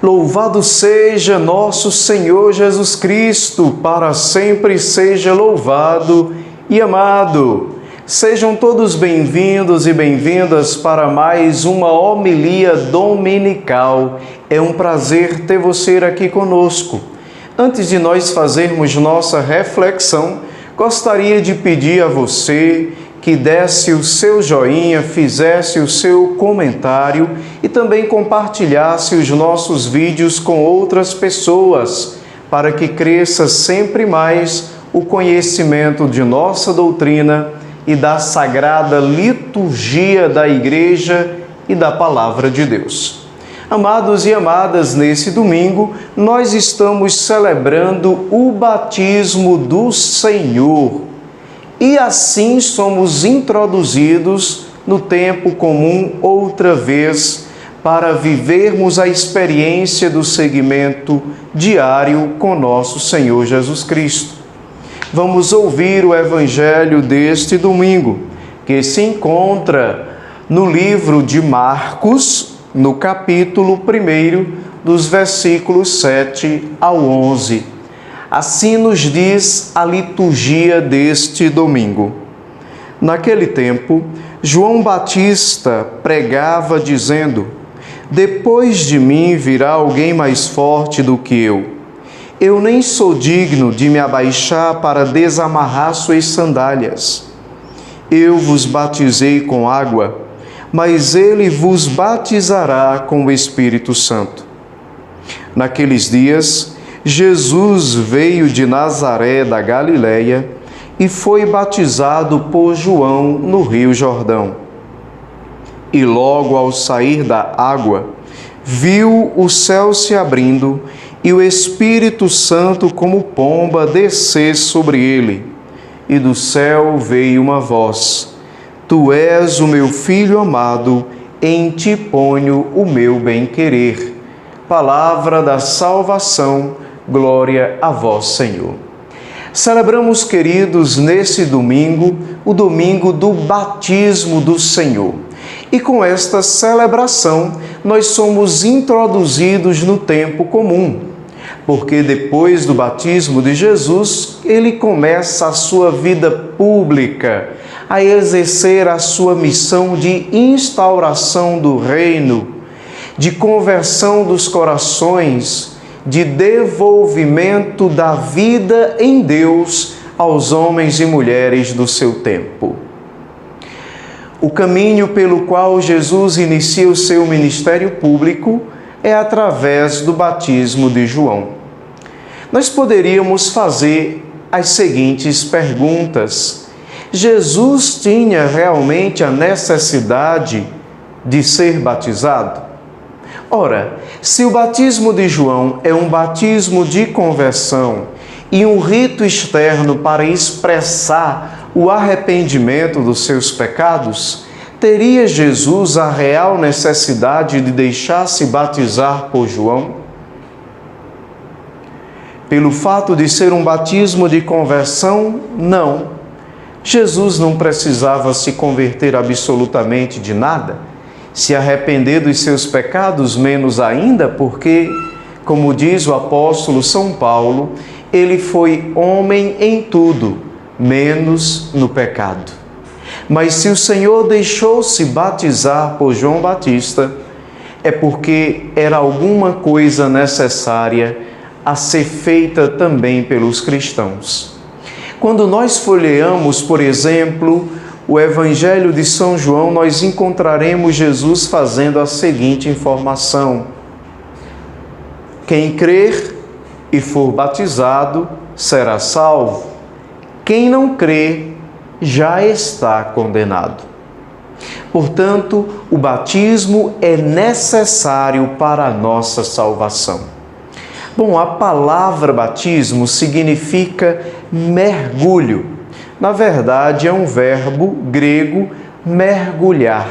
Louvado seja nosso Senhor Jesus Cristo, para sempre seja louvado e amado. Sejam todos bem-vindos e bem-vindas para mais uma homilia dominical. É um prazer ter você aqui conosco. Antes de nós fazermos nossa reflexão, gostaria de pedir a você que desse o seu joinha, fizesse o seu comentário e também compartilhasse os nossos vídeos com outras pessoas, para que cresça sempre mais o conhecimento de nossa doutrina e da sagrada liturgia da Igreja e da Palavra de Deus. Amados e amadas, nesse domingo nós estamos celebrando o batismo do Senhor. E assim somos introduzidos no tempo comum outra vez para vivermos a experiência do seguimento diário com nosso Senhor Jesus Cristo. Vamos ouvir o Evangelho deste domingo, que se encontra no livro de Marcos, no capítulo 1, dos versículos 7 ao 11. Assim nos diz a liturgia deste domingo. Naquele tempo, João Batista pregava dizendo: "Depois de mim virá alguém mais forte do que eu. Eu nem sou digno de me abaixar para desamarrar suas sandálias. Eu vos batizei com água, mas ele vos batizará com o Espírito Santo." Naqueles dias, Jesus veio de Nazaré da Galileia e foi batizado por João no Rio Jordão. E logo ao sair da água, viu o céu se abrindo e o Espírito Santo como pomba descer sobre ele. E do céu veio uma voz: "Tu és o meu Filho amado, em ti ponho o meu bem-querer." Palavra da salvação. Glória a vós, Senhor. Celebramos, queridos, nesse domingo, o domingo do batismo do Senhor. E com esta celebração, nós somos introduzidos no tempo comum, porque depois do batismo de Jesus, ele começa a sua vida pública, a exercer a sua missão de instauração do reino, de conversão dos corações, de devolvimento da vida em Deus aos homens e mulheres do seu tempo. O caminho pelo qual Jesus inicia o seu ministério público é através do batismo de João. Nós poderíamos fazer as seguintes perguntas: Jesus tinha realmente a necessidade de ser batizado? Ora, se o batismo de João é um batismo de conversão e um rito externo para expressar o arrependimento dos seus pecados, teria Jesus a real necessidade de deixar-se batizar por João? Pelo fato de ser um batismo de conversão, não. Jesus não precisava se converter absolutamente de nada, se arrepender dos seus pecados, menos ainda, porque, como diz o apóstolo São Paulo, ele foi homem em tudo, menos no pecado. Mas se o Senhor deixou-se batizar por João Batista, é porque era alguma coisa necessária a ser feita também pelos cristãos. Quando nós folheamos, por exemplo, o Evangelho de São João, nós encontraremos Jesus fazendo a seguinte informação: quem crer e for batizado será salvo. Quem não crer já está condenado. Portanto, o batismo é necessário para a nossa salvação. Bom, a palavra batismo significa mergulho. Na verdade, é um verbo grego mergulhar.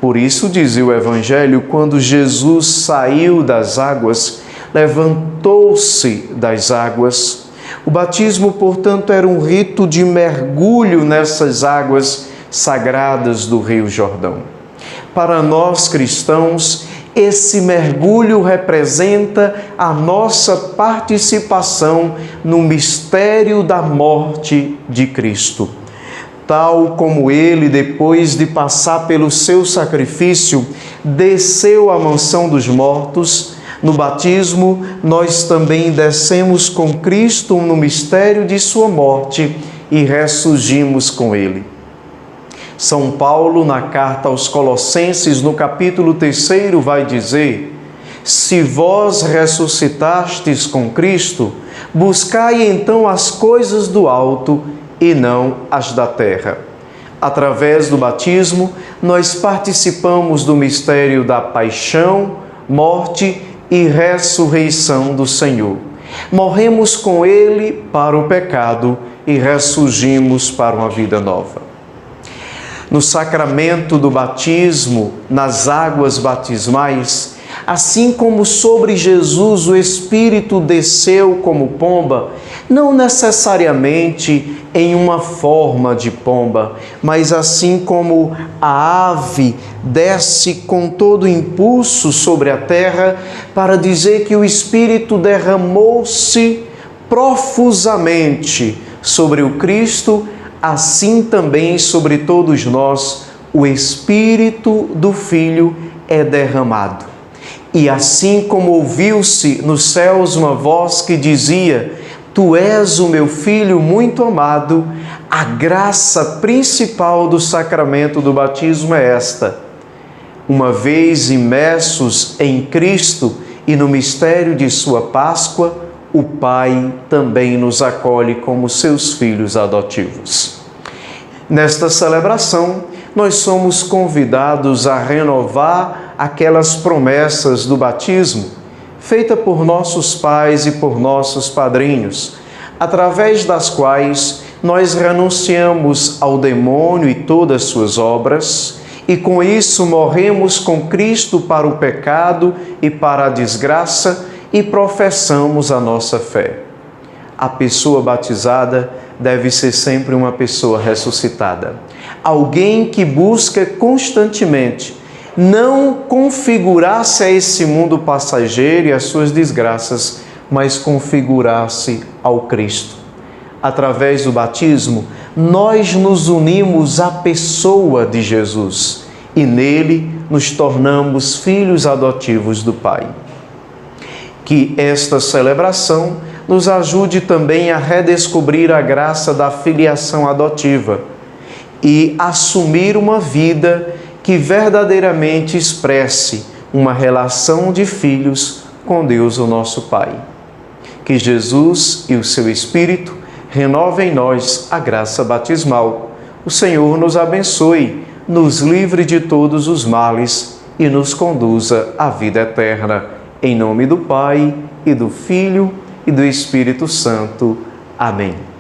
Por isso, dizia o Evangelho, quando Jesus saiu das águas, levantou-se das águas. O batismo, portanto, era um rito de mergulho nessas águas sagradas do Rio Jordão. Para nós cristãos, esse mergulho representa a nossa participação no mistério da morte de Cristo. Tal como ele, depois de passar pelo seu sacrifício, desceu à mansão dos mortos, no batismo nós também descemos com Cristo no mistério de sua morte e ressurgimos com ele. São Paulo, na carta aos Colossenses, no capítulo 3, vai dizer: se vós ressuscitastes com Cristo, buscai então as coisas do alto e não as da terra. Através do batismo, nós participamos do mistério da paixão, morte e ressurreição do Senhor. Morremos com Ele para o pecado e ressurgimos para uma vida nova. No sacramento do batismo, nas águas batismais, assim como sobre Jesus o Espírito desceu como pomba, não necessariamente em uma forma de pomba, mas assim como a ave desce com todo impulso sobre a terra, para dizer que o Espírito derramou-se profusamente sobre o Cristo, assim também sobre todos nós o Espírito do Filho é derramado. E assim como ouviu-se nos céus uma voz que dizia: Tu és o meu Filho muito amado, a graça principal do sacramento do batismo é esta: uma vez imersos em Cristo e no mistério de sua Páscoa, o Pai também nos acolhe como seus filhos adotivos. Nesta celebração, nós somos convidados a renovar aquelas promessas do batismo, feita por nossos pais e por nossos padrinhos, através das quais nós renunciamos ao demônio e todas suas obras, e com isso morremos com Cristo para o pecado e para a desgraça, e professamos a nossa fé. A pessoa batizada deve ser sempre uma pessoa ressuscitada. Alguém que busca constantemente não configurar-se a esse mundo passageiro e as suas desgraças, mas configurar-se ao Cristo. Através do batismo, nós nos unimos à pessoa de Jesus e nele nos tornamos filhos adotivos do Pai. Que esta celebração nos ajude também a redescobrir a graça da filiação adotiva e assumir uma vida que verdadeiramente expresse uma relação de filhos com Deus, o nosso Pai. Que Jesus e o seu Espírito renovem em nós a graça batismal. O Senhor nos abençoe, nos livre de todos os males e nos conduza à vida eterna. Em nome do Pai, e do Filho, e do Espírito Santo. Amém.